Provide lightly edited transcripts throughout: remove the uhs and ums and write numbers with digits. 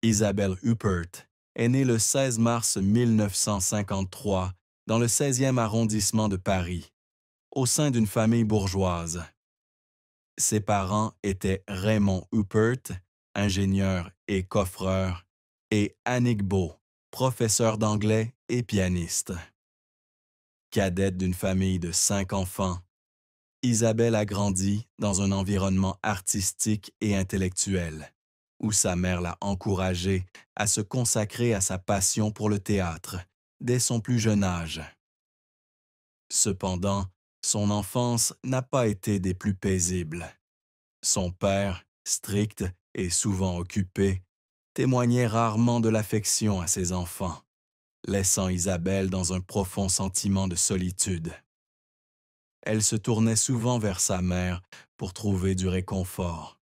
Isabelle Huppert est née le 16 mars 1953 dans le 16e arrondissement de Paris, au sein d'une famille bourgeoise. Ses parents étaient Raymond Huppert, ingénieur et coffreur, et Annick Beau, professeur d'anglais et pianiste. Cadette d'une famille de 5 enfants, Isabelle a grandi dans un environnement artistique et intellectuel, où sa mère l'a encouragée à se consacrer à sa passion pour le théâtre dès son plus jeune âge. Cependant, son enfance n'a pas été des plus paisibles. Son père, strict et souvent occupé, témoignait rarement de l'affection à ses enfants, laissant Isabelle dans un profond sentiment de solitude. Elle se tournait souvent vers sa mère pour trouver du réconfort.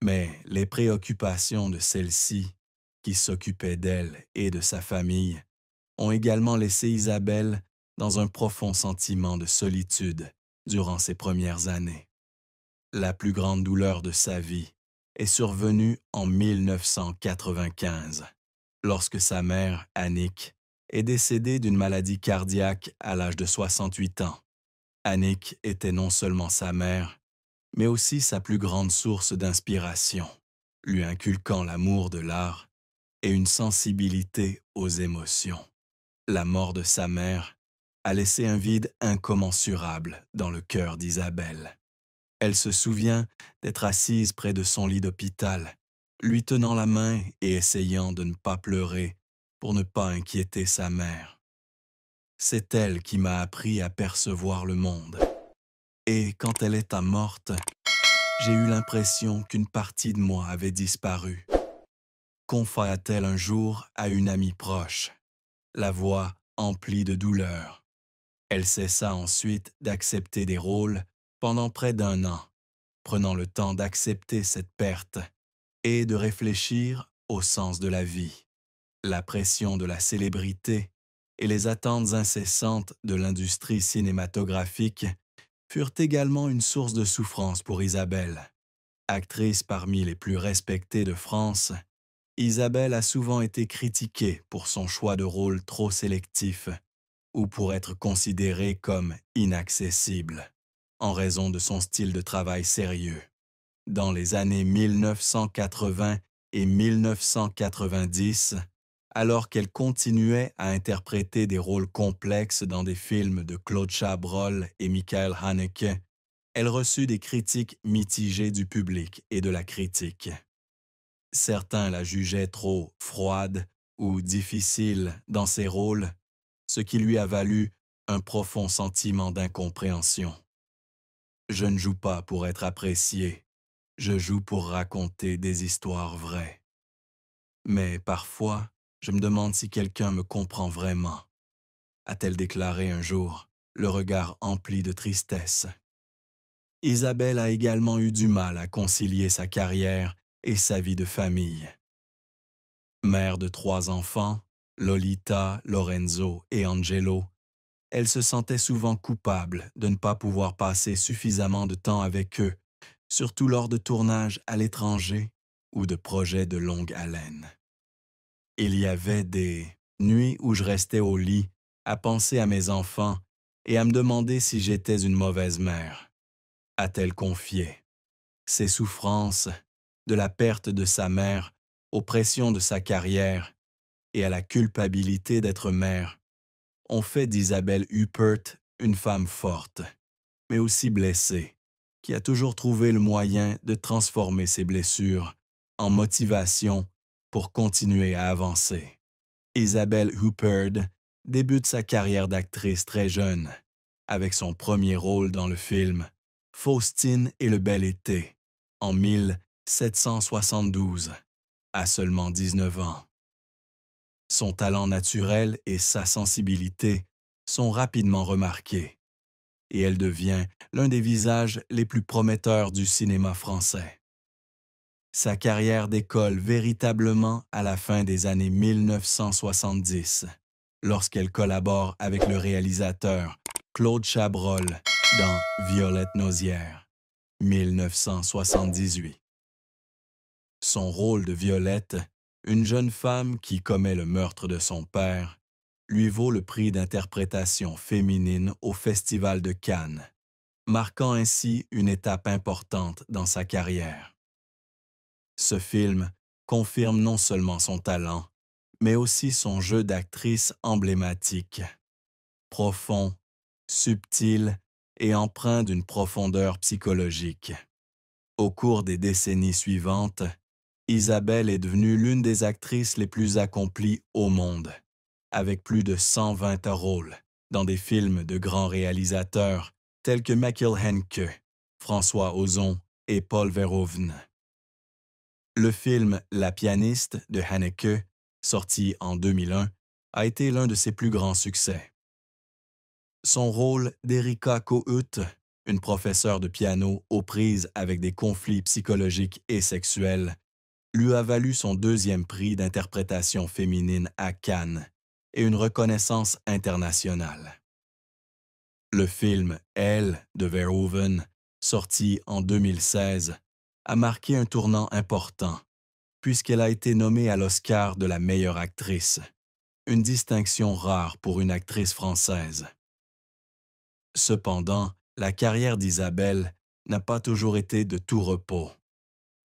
Mais les préoccupations de celle-ci, qui s'occupait d'elle et de sa famille, ont également laissé Isabelle dans un profond sentiment de solitude durant ses premières années. La plus grande douleur de sa vie est survenue en 1995, lorsque sa mère, Annick, est décédée d'une maladie cardiaque à l'âge de 68 ans. Annick était non seulement sa mère, mais aussi sa plus grande source d'inspiration, lui inculquant l'amour de l'art et une sensibilité aux émotions. La mort de sa mère a laissé un vide incommensurable dans le cœur d'Isabelle. Elle se souvient d'être assise près de son lit d'hôpital, lui tenant la main et essayant de ne pas pleurer pour ne pas inquiéter sa mère. C'est elle qui m'a appris à percevoir le monde. Et quand elle est morte, j'ai eu l'impression qu'une partie de moi avait disparu. Confia-t-elle un jour à une amie proche, la voix emplie de douleur. Elle cessa ensuite d'accepter des rôles pendant près d'un an, prenant le temps d'accepter cette perte et de réfléchir au sens de la vie. La pression de la célébrité et les attentes incessantes de l'industrie cinématographique furent également une source de souffrance pour Isabelle. Actrice parmi les plus respectées de France, Isabelle a souvent été critiquée pour son choix de rôle trop sélectif ou pour être considérée comme inaccessible, en raison de son style de travail sérieux. Dans les années 1980 et 1990, alors qu'elle continuait à interpréter des rôles complexes dans des films de Claude Chabrol et Michael Haneke, elle reçut des critiques mitigées du public et de la critique. Certains la jugeaient trop froide ou difficile dans ses rôles, ce qui lui a valu un profond sentiment d'incompréhension. Je ne joue pas pour être apprécié, je joue pour raconter des histoires vraies. Mais parfois, je me demande si quelqu'un me comprend vraiment, a-t-elle déclaré un jour, le regard empli de tristesse. Isabelle a également eu du mal à concilier sa carrière et sa vie de famille. Mère de 3 enfants, Lolita, Lorenzo et Angelo, elle se sentait souvent coupable de ne pas pouvoir passer suffisamment de temps avec eux, surtout lors de tournages à l'étranger ou de projets de longue haleine. Il y avait des nuits où je restais au lit à penser à mes enfants et à me demander si j'étais une mauvaise mère, a-t-elle confié. Ses souffrances, de la perte de sa mère, aux pressions de sa carrière et à la culpabilité d'être mère, ont fait d'Isabelle Huppert une femme forte, mais aussi blessée, qui a toujours trouvé le moyen de transformer ses blessures en motivation pour continuer à avancer. Isabelle Huppert débute sa carrière d'actrice très jeune, avec son premier rôle dans le film Faustine et le bel été, en 1772, à seulement 19 ans. Son talent naturel et sa sensibilité sont rapidement remarqués, et elle devient l'un des visages les plus prometteurs du cinéma français. Sa carrière décolle véritablement à la fin des années 1970, lorsqu'elle collabore avec le réalisateur Claude Chabrol dans Violette Nozière, 1978. Son rôle de Violette une jeune femme qui commet le meurtre de son père lui vaut le prix d'interprétation féminine au Festival de Cannes, marquant ainsi une étape importante dans sa carrière. Ce film confirme non seulement son talent, mais aussi son jeu d'actrice emblématique, profond, subtil et empreint d'une profondeur psychologique. Au cours des décennies suivantes, Isabelle est devenue l'une des actrices les plus accomplies au monde, avec plus de 120 rôles dans des films de grands réalisateurs tels que Michael Haneke, François Ozon et Paul Verhoeven. Le film La pianiste de Haneke, sorti en 2001, a été l'un de ses plus grands succès. Son rôle d'Erika Kohut, une professeure de piano aux prises avec des conflits psychologiques et sexuels, lui a valu son deuxième prix d'interprétation féminine à Cannes et une reconnaissance internationale. Le film Elle de Verhoeven, sorti en 2016, a marqué un tournant important puisqu'elle a été nommée à l'Oscar de la meilleure actrice, une distinction rare pour une actrice française. Cependant, la carrière d'Isabelle n'a pas toujours été de tout repos.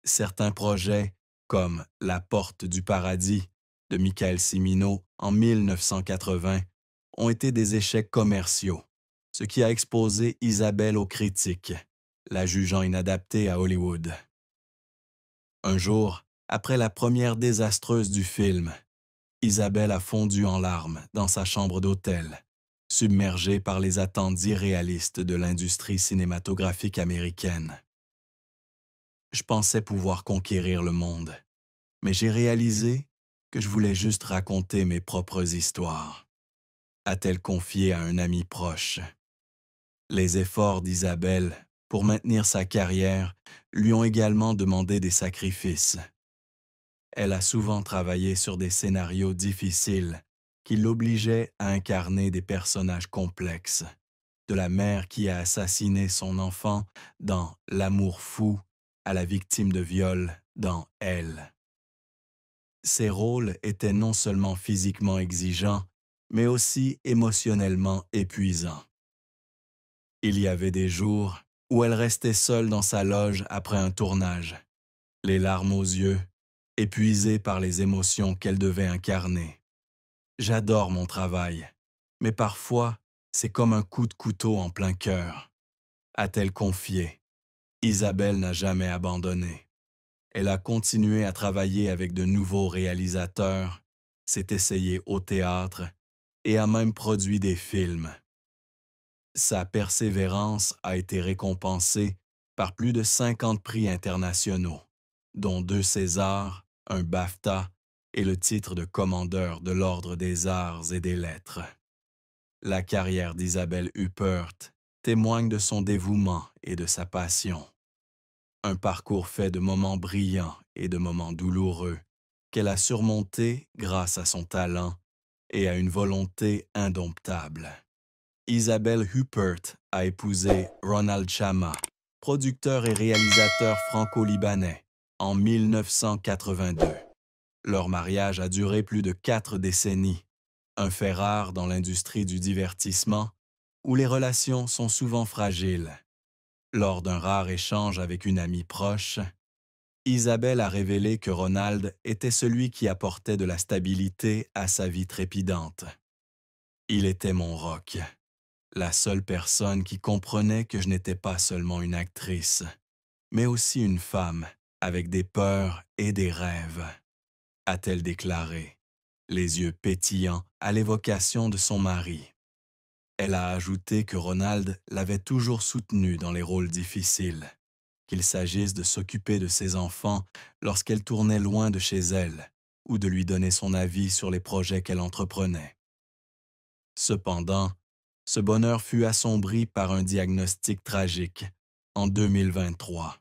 Certains projets, comme La Porte du Paradis de Michael Cimino en 1980, ont été des échecs commerciaux, ce qui a exposé Isabelle aux critiques, la jugeant inadaptée à Hollywood. Un jour, après la première désastreuse du film, Isabelle a fondu en larmes dans sa chambre d'hôtel, submergée par les attentes irréalistes de l'industrie cinématographique américaine. Je pensais pouvoir conquérir le monde, mais j'ai réalisé que je voulais juste raconter mes propres histoires, a-t-elle confié à un ami proche. Les efforts d'Isabelle pour maintenir sa carrière lui ont également demandé des sacrifices. Elle a souvent travaillé sur des scénarios difficiles qui l'obligeaient à incarner des personnages complexes, de la mère qui a assassiné son enfant dans L'amour fou à la victime de viol dans Elle. Ses rôles étaient non seulement physiquement exigeants, mais aussi émotionnellement épuisants. Il y avait des jours où elle restait seule dans sa loge après un tournage, les larmes aux yeux, épuisée par les émotions qu'elle devait incarner. J'adore mon travail, mais parfois, c'est comme un coup de couteau en plein cœur, a-t-elle confié. Isabelle n'a jamais abandonné. Elle a continué à travailler avec de nouveaux réalisateurs, s'est essayée au théâtre et a même produit des films. Sa persévérance a été récompensée par plus de 50 prix internationaux, dont 2 Césars, un BAFTA et le titre de commandeur de l'Ordre des Arts et des Lettres. La carrière d'Isabelle Huppert témoigne de son dévouement et de sa passion. Un parcours fait de moments brillants et de moments douloureux qu'elle a surmontés grâce à son talent et à une volonté indomptable. Isabelle Huppert a épousé Ronald Chama, producteur et réalisateur franco-libanais, en 1982. Leur mariage a duré plus de 4 décennies, un fait rare dans l'industrie du divertissement où les relations sont souvent fragiles. Lors d'un rare échange avec une amie proche, Isabelle a révélé que Ronald était celui qui apportait de la stabilité à sa vie trépidante. Il était mon roc, la seule personne qui comprenait que je n'étais pas seulement une actrice, mais aussi une femme avec des peurs et des rêves, a-t-elle déclaré, les yeux pétillants à l'évocation de son mari. Elle a ajouté que Ronald l'avait toujours soutenue dans les rôles difficiles, qu'il s'agisse de s'occuper de ses enfants lorsqu'elle tournait loin de chez elle ou de lui donner son avis sur les projets qu'elle entreprenait. Cependant, ce bonheur fut assombri par un diagnostic tragique en 2023.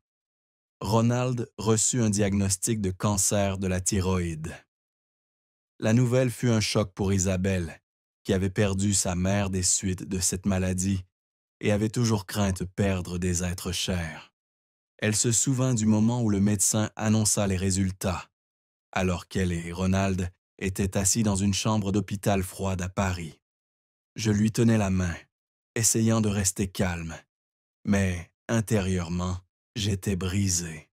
Ronald reçut un diagnostic de cancer de la thyroïde. La nouvelle fut un choc pour Isabelle, qui avait perdu sa mère des suites de cette maladie et avait toujours craint de perdre des êtres chers. Elle se souvint du moment où le médecin annonça les résultats alors qu'elle et Ronald étaient assis dans une chambre d'hôpital froide à Paris. Je lui tenais la main, essayant de rester calme, mais intérieurement, j'étais brisé.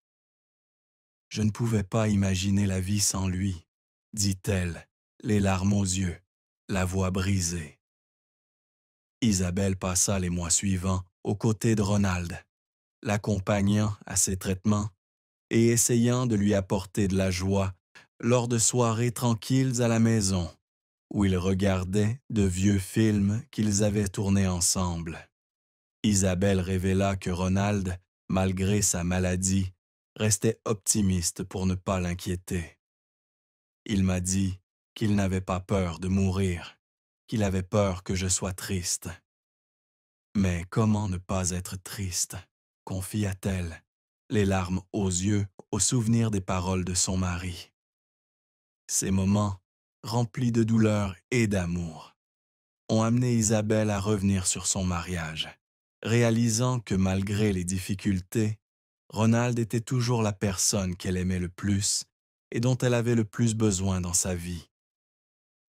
Je ne pouvais pas imaginer la vie sans lui, dit-elle, les larmes aux yeux, la voix brisée. Isabelle passa les mois suivants aux côtés de Ronald, l'accompagnant à ses traitements et essayant de lui apporter de la joie lors de soirées tranquilles à la maison, où ils regardaient de vieux films qu'ils avaient tournés ensemble. Isabelle révéla que Ronald, malgré sa maladie, restait optimiste pour ne pas l'inquiéter. Il m'a dit qu'il n'avait pas peur de mourir, qu'il avait peur que je sois triste. Mais comment ne pas être triste, confia-t-elle, les larmes aux yeux au souvenir des paroles de son mari. Ces moments, remplis de douleur et d'amour, ont amené Isabelle à revenir sur son mariage, réalisant que malgré les difficultés, Ronald était toujours la personne qu'elle aimait le plus et dont elle avait le plus besoin dans sa vie.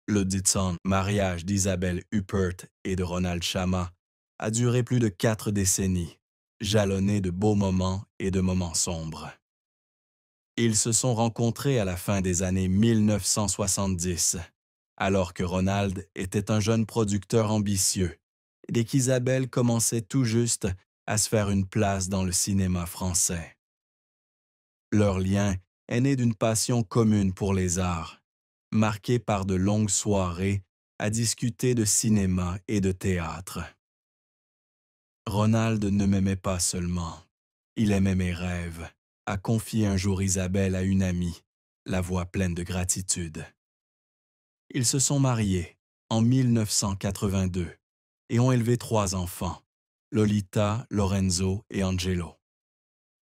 Le dit mariage d'Isabelle Huppert et de Ronald Chama a duré plus de 4 décennies, jalonné de beaux moments et de moments sombres. Ils se sont rencontrés à la fin des années 1970, alors que Ronald était un jeune producteur ambitieux, et qu'Isabelle commençait tout juste à se faire une place dans le cinéma français. Leur lien est né d'une passion commune pour les arts, marquée par de longues soirées à discuter de cinéma et de théâtre. Ronald ne m'aimait pas seulement, il aimait mes rêves, a confié un jour Isabelle à une amie, la voix pleine de gratitude. Ils se sont mariés en 1982 et ont élevé 3 enfants, Lolita, Lorenzo et Angelo.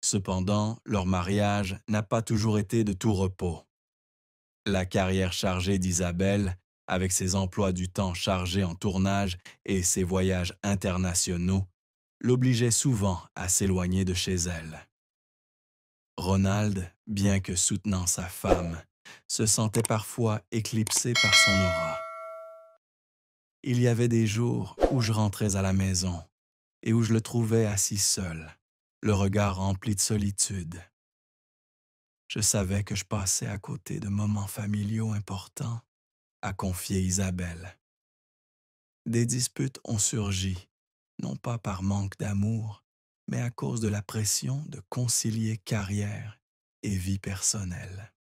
Cependant, leur mariage n'a pas toujours été de tout repos. La carrière chargée d'Isabelle, avec ses emplois du temps chargés en tournage et ses voyages internationaux, l'obligeait souvent à s'éloigner de chez elle. Ronald, bien que soutenant sa femme, se sentait parfois éclipsé par son aura. Il y avait des jours où je rentrais à la maison et où je le trouvais assis seul, le regard rempli de solitude. Je savais que je passais à côté de moments familiaux importants, a confié Isabelle. Des disputes ont surgi, non pas par manque d'amour, mais à cause de la pression de concilier carrière et vie personnelle.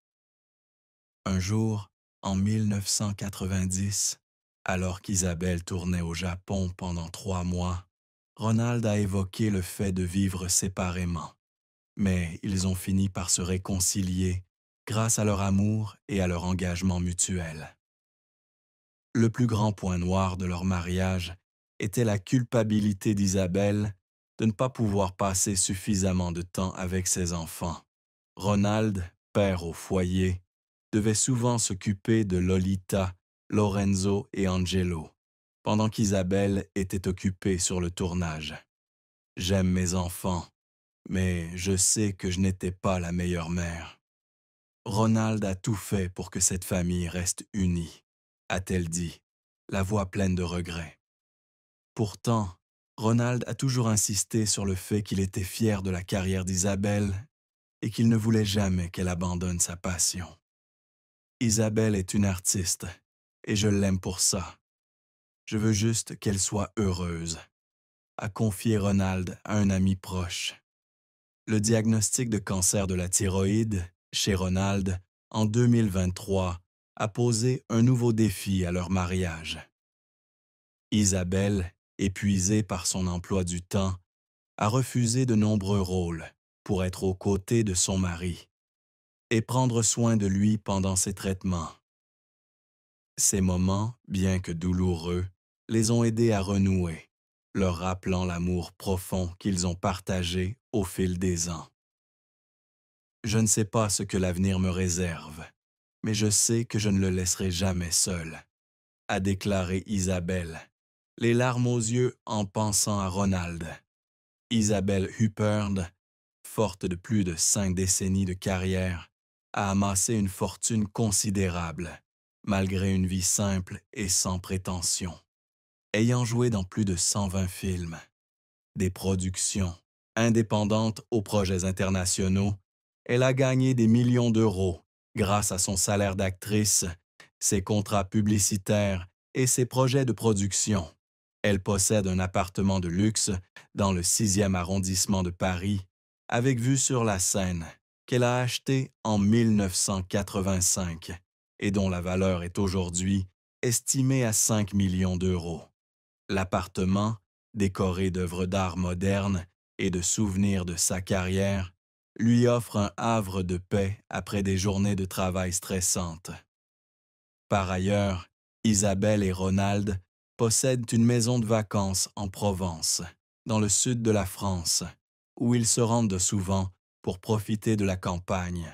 Un jour, en 1990, alors qu'Isabelle tournait au Japon pendant 3 mois, Ronald a évoqué le fait de vivre séparément. Mais ils ont fini par se réconcilier grâce à leur amour et à leur engagement mutuel. Le plus grand point noir de leur mariage était la culpabilité d'Isabelle de ne pas pouvoir passer suffisamment de temps avec ses enfants. Ronald, père au foyer, devait souvent s'occuper de Lolita, Lorenzo et Angelo, pendant qu'Isabelle était occupée sur le tournage. J'aime mes enfants, mais je sais que je n'étais pas la meilleure mère. Ronald a tout fait pour que cette famille reste unie, a-t-elle dit, la voix pleine de regret. Pourtant, Ronald a toujours insisté sur le fait qu'il était fier de la carrière d'Isabelle et qu'il ne voulait jamais qu'elle abandonne sa passion. Isabelle est une artiste et je l'aime pour ça. Je veux juste qu'elle soit heureuse, a confié Ronald à un ami proche. Le diagnostic de cancer de la thyroïde, chez Ronald, en 2023, a posé un nouveau défi à leur mariage. Isabelle, épuisée par son emploi du temps, a refusé de nombreux rôles pour être aux côtés de son mari et prendre soin de lui pendant ses traitements. Ces moments, bien que douloureux, les ont aidés à renouer, leur rappelant l'amour profond qu'ils ont partagé au fil des ans. Je ne sais pas ce que l'avenir me réserve, mais je sais que je ne le laisserai jamais seul, a déclaré Isabelle, les larmes aux yeux en pensant à Ronald. Isabelle Huppert, forte de plus de 5 décennies de carrière, a amassé une fortune considérable, malgré une vie simple et sans prétention. Ayant joué dans plus de 120 films, des productions indépendantes aux projets internationaux, elle a gagné des millions d'euros grâce à son salaire d'actrice, ses contrats publicitaires et ses projets de production. Elle possède un appartement de luxe dans le 6e arrondissement de Paris, avec vue sur la Seine, qu'elle a acheté en 1985 et dont la valeur est aujourd'hui estimée à 5 millions d'euros. L'appartement, décoré d'œuvres d'art modernes et de souvenirs de sa carrière, lui offre un havre de paix après des journées de travail stressantes. Par ailleurs, Isabelle et Ronald possèdent une maison de vacances en Provence, dans le sud de la France, où ils se rendent souvent pour profiter de la campagne.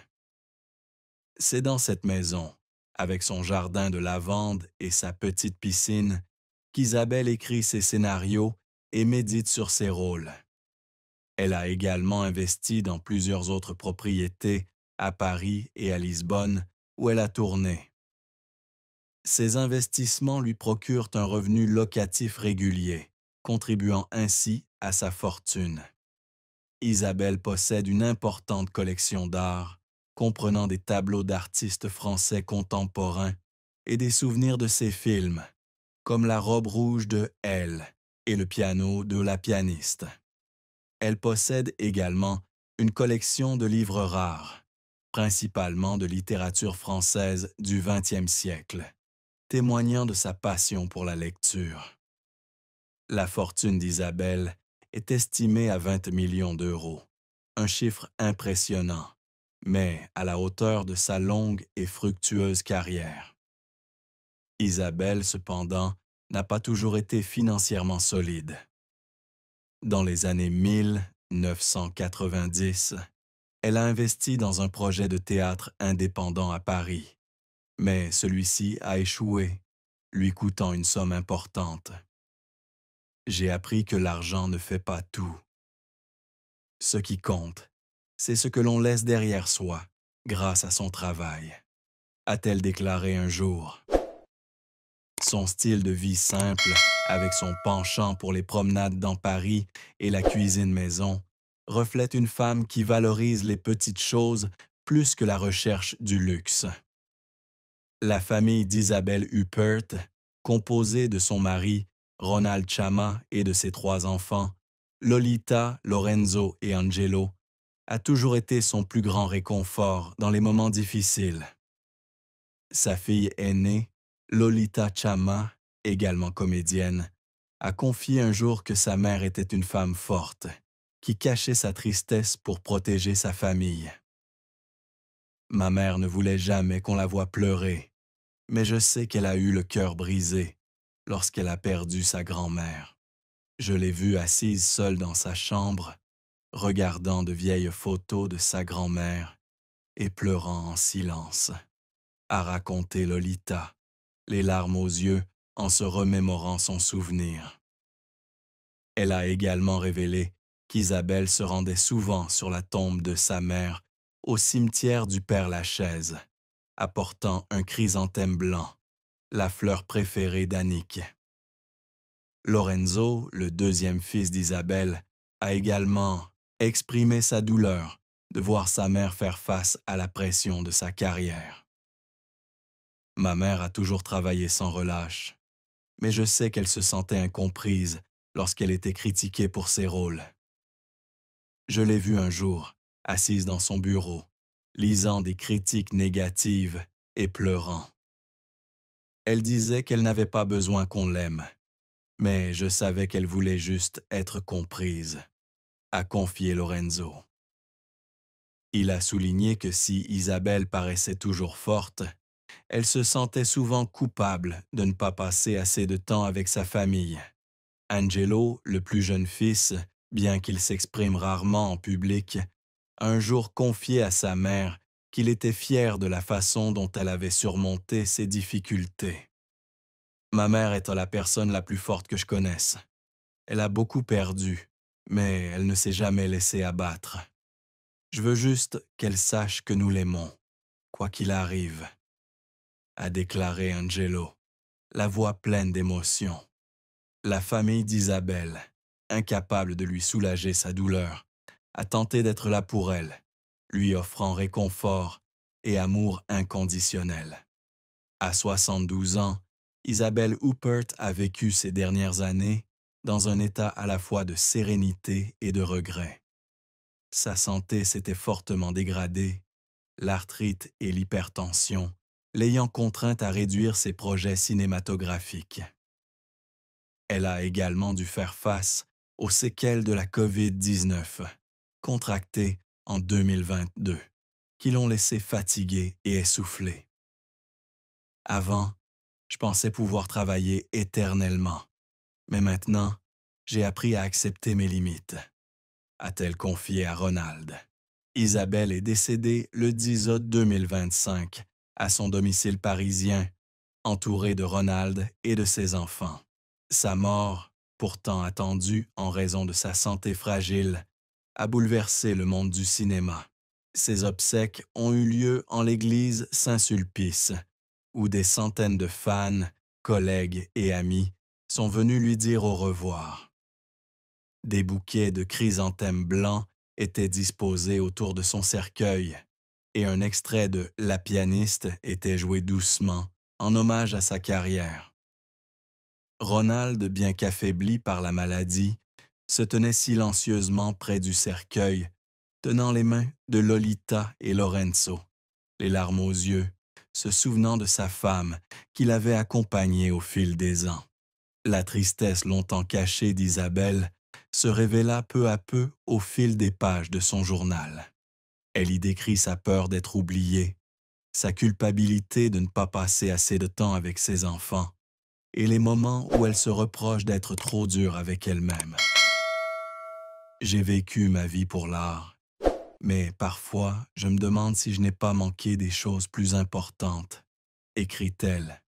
C'est dans cette maison, avec son jardin de lavande et sa petite piscine, qu'Isabelle écrit ses scénarios et médite sur ses rôles. Elle a également investi dans plusieurs autres propriétés à Paris et à Lisbonne, où elle a tourné. Ces investissements lui procurent un revenu locatif régulier, contribuant ainsi à sa fortune. Isabelle possède une importante collection d'art, comprenant des tableaux d'artistes français contemporains et des souvenirs de ses films, comme La robe rouge de Elle et Le piano de la pianiste. Elle possède également une collection de livres rares, principalement de littérature française du XXe siècle, témoignant de sa passion pour la lecture. La fortune d'Isabelle est estimée à 20 millions d'euros, un chiffre impressionnant, mais à la hauteur de sa longue et fructueuse carrière. Isabelle, cependant, n'a pas toujours été financièrement solide. Dans les années 1990, elle a investi dans un projet de théâtre indépendant à Paris, mais celui-ci a échoué, lui coûtant une somme importante. J'ai appris que l'argent ne fait pas tout. Ce qui compte, c'est ce que l'on laisse derrière soi grâce à son travail, a-t-elle déclaré un jour. Son style de vie simple, avec son penchant pour les promenades dans Paris et la cuisine maison, reflète une femme qui valorise les petites choses plus que la recherche du luxe. La famille d'Isabelle Huppert, composée de son mari, Ronald Chama, et de ses 3 enfants, Lolita, Lorenzo et Angelo, a toujours été son plus grand réconfort dans les moments difficiles. Sa fille aînée, Lolita Chama, également comédienne, a confié un jour que sa mère était une femme forte, qui cachait sa tristesse pour protéger sa famille. Ma mère ne voulait jamais qu'on la voie pleurer, mais je sais qu'elle a eu le cœur brisé lorsqu'elle a perdu sa grand-mère. Je l'ai vue assise seule dans sa chambre, regardant de vieilles photos de sa grand-mère et pleurant en silence, a raconté Lolita, les larmes aux yeux en se remémorant son souvenir. Elle a également révélé qu'Isabelle se rendait souvent sur la tombe de sa mère au cimetière du Père-Lachaise, apportant un chrysanthème blanc, la fleur préférée d'Annick. Lorenzo, le 2e fils d'Isabelle, a également exprimé sa douleur de voir sa mère faire face à la pression de sa carrière. Ma mère a toujours travaillé sans relâche, mais je sais qu'elle se sentait incomprise lorsqu'elle était critiquée pour ses rôles. Je l'ai vue un jour, assise dans son bureau, lisant des critiques négatives et pleurant. Elle disait qu'elle n'avait pas besoin qu'on l'aime, mais je savais qu'elle voulait juste être comprise, a confié Lorenzo. Il a souligné que si Isabelle paraissait toujours forte, elle se sentait souvent coupable de ne pas passer assez de temps avec sa famille. Angelo, le plus jeune fils, bien qu'il s'exprime rarement en public, a un jour confié à sa mère qu'il était fier de la façon dont elle avait surmonté ses difficultés. Ma mère est la personne la plus forte que je connaisse. Elle a beaucoup perdu, mais elle ne s'est jamais laissée abattre. Je veux juste qu'elle sache que nous l'aimons quoi qu'il arrive, a déclaré Angelo, la voix pleine d'émotion. La famille d'Isabelle, incapable de lui soulager sa douleur, a tenté d'être là pour elle, lui offrant réconfort et amour inconditionnel. À 72 ans, Isabelle Huppert a vécu ces dernières années dans un état à la fois de sérénité et de regret. Sa santé s'était fortement dégradée, l'arthrite et l'hypertension l'ayant contrainte à réduire ses projets cinématographiques. Elle a également dû faire face aux séquelles de la COVID-19, contractée en 2022, qui l'ont laissée fatiguée et essoufflée. Avant, je pensais pouvoir travailler éternellement, mais maintenant, j'ai appris à accepter mes limites, a-t-elle confié à Ronald. Isabelle est décédée le 10 août 2025 à son domicile parisien, entourée de Ronald et de ses enfants. Sa mort, pourtant attendue en raison de sa santé fragile, a bouleversé le monde du cinéma. Ses obsèques ont eu lieu en l'église Saint-Sulpice, où des centaines de fans, collègues et amis sont venus lui dire au revoir. Des bouquets de chrysanthèmes blancs étaient disposés autour de son cercueil et un extrait de La pianiste était joué doucement en hommage à sa carrière. Ronald, bien qu'affaibli par la maladie, se tenait silencieusement près du cercueil, tenant les mains de Lolita et Lorenzo, les larmes aux yeux, se souvenant de sa femme qui l'avait accompagné au fil des ans. La tristesse longtemps cachée d'Isabelle se révéla peu à peu au fil des pages de son journal. Elle y décrit sa peur d'être oubliée, sa culpabilité de ne pas passer assez de temps avec ses enfants, et les moments où elle se reproche d'être trop dure avec elle-même. J'ai vécu ma vie pour l'art, mais parfois je me demande si je n'ai pas manqué des choses plus importantes, écrit-elle.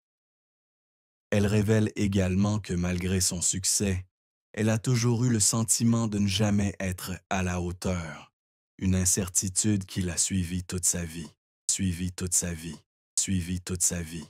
Elle révèle également que malgré son succès, elle a toujours eu le sentiment de ne jamais être à la hauteur, une incertitude qui l'a suivie toute sa vie, suivie toute sa vie, suivie toute sa vie.